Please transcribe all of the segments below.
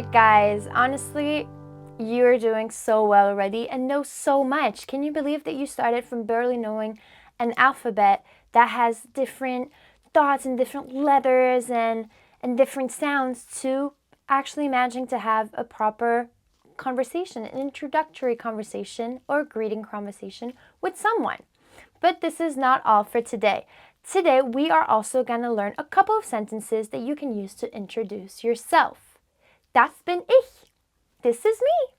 it, guys. Honestly, you're doing so well already and know so much. Can you believe that you started from barely knowing an alphabet that has different dots and different letters and different sounds to actually managing to have a proper conversation, an introductory conversation or greeting conversation with someone. But this is not all for today. Today, we are also going to learn a couple of sentences that you can use to introduce yourself. Das bin ich. This is me.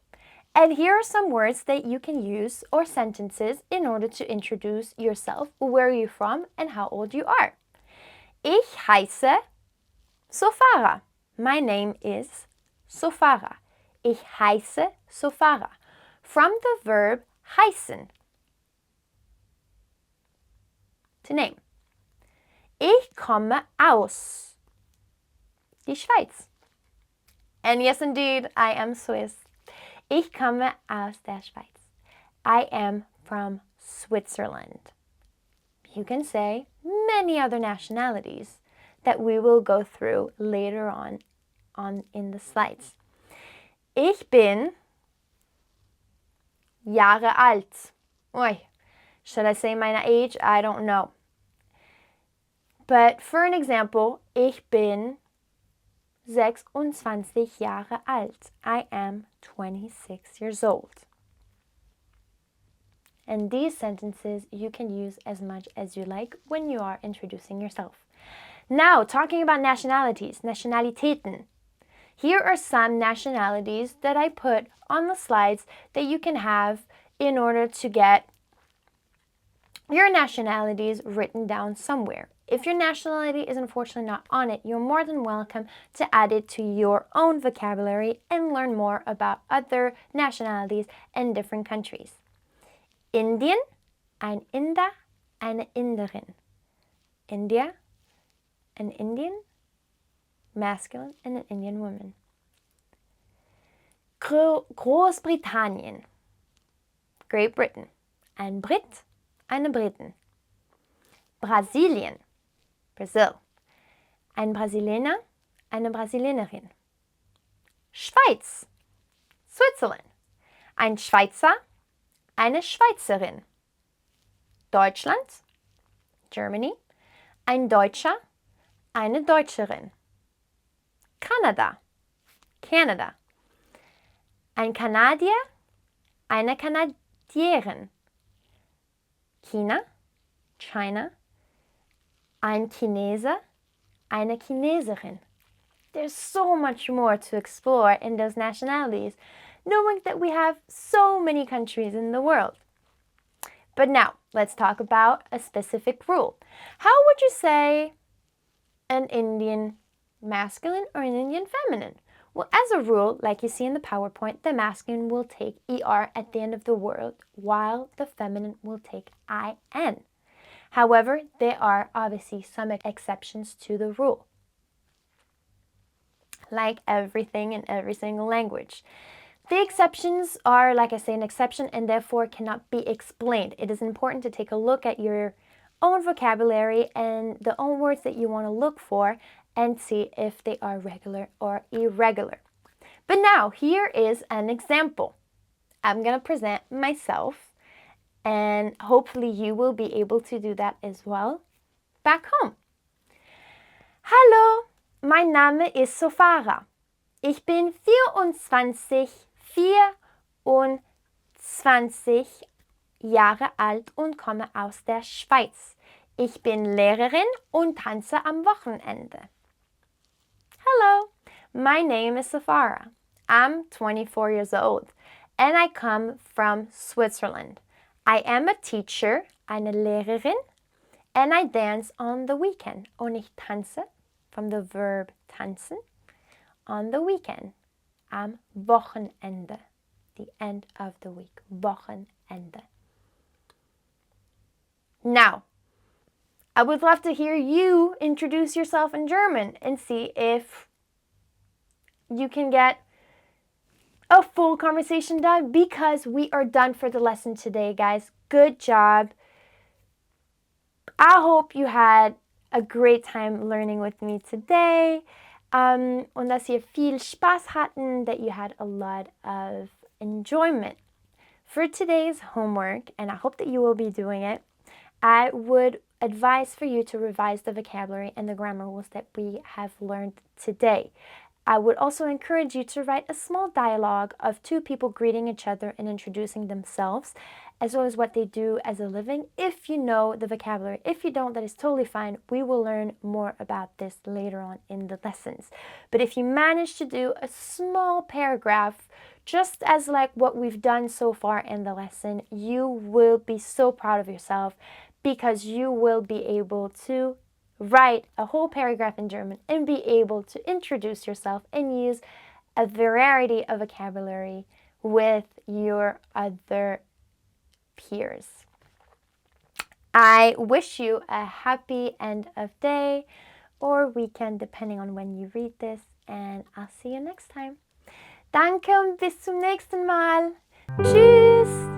And here are some words that you can use or sentences in order to introduce yourself, where you're from, and how old you are. Ich heiße Sophara. My name is Sophara. Ich heiße Sophara. From the verb heißen. To name. Ich komme aus die Schweiz. And yes, indeed, I am Swiss. Ich komme aus der Schweiz. I am from Switzerland. You can say many other nationalities that we will go through later on in the slides. Ich bin Jahre alt. Oi, should I say my age? I don't know. But for an example, ich bin 26 Jahre alt. I am 26 years old. And these sentences you can use as much as you like when you are introducing yourself. Now, talking about nationalities, Nationalitäten. Here are some nationalities that I put on the slides that you can have in order to get your nationalities written down somewhere. If your nationality is unfortunately not on it, you're more than welcome to add it to your own vocabulary and learn more about other nationalities in different countries. Indien, ein Inder, eine Inderin. India, an Indian, masculine, and an Indian woman. Großbritannien, Great Britain. Ein Brit, eine Britin. Brasilien, Brazil. Ein Brasilianer, eine Brasilianerin. Schweiz, Switzerland. Ein Schweizer, eine Schweizerin. Deutschland, Germany. Ein Deutscher, eine Deutscherin. Kanada, Canada. Ein Kanadier, eine Kanadierin. China, China. Ein Chinese, eine Chineserin. There's so much more to explore in those nationalities, knowing that we have so many countries in the world. But now, let's talk about a specific rule. How would you say an Indian masculine or an Indian feminine? Well, as a rule, like you see in the PowerPoint, the masculine will take ER at the end of the word, while the feminine will take IN. However, there are obviously some exceptions to the rule, like everything in every single language. The exceptions are, like I say, an exception and therefore cannot be explained. It is important to take a look at your own vocabulary and the own words that you want to look for and see if they are regular or irregular. But now, here is an example. I'm going to present myself, and hopefully you will be able to do that as well back home. Hallo, mein Name ist Sophara. Ich bin 24 Jahre alt und komme aus der Schweiz. Ich bin Lehrerin und tanze am Wochenende. Hello, my name is Sophara. I'm 24 years old and I come from Switzerland. I am a teacher, eine Lehrerin, and I dance on the weekend. Und ich tanze, from the verb tanzen, on the weekend, am Wochenende, the end of the week, Wochenende. Now, I would love to hear you introduce yourself in German and see if you can get a full conversation done, because we are done for the lesson today, guys. Good job. I hope you had a great time learning with me today. Und dass ihr viel Spaß hatten, that you had a lot of enjoyment. For today's homework, and I hope that you will be doing it, I would advise for you to revise the vocabulary and the grammar rules that we have learned today. I would also encourage you to write a small dialogue of two people greeting each other and introducing themselves, as well as what they do as a living, if you know the vocabulary. If you don't, that is totally fine. We will learn more about this later on in the lessons. But if you manage to do a small paragraph, just as like what we've done so far in the lesson, you will be so proud of yourself because you will be able to write a whole paragraph in German and be able to introduce yourself and use a variety of vocabulary with your other peers. I wish you a happy end of day or weekend, depending on when you read this, and I'll see you next time. Danke und bis zum nächsten Mal. Tschüss!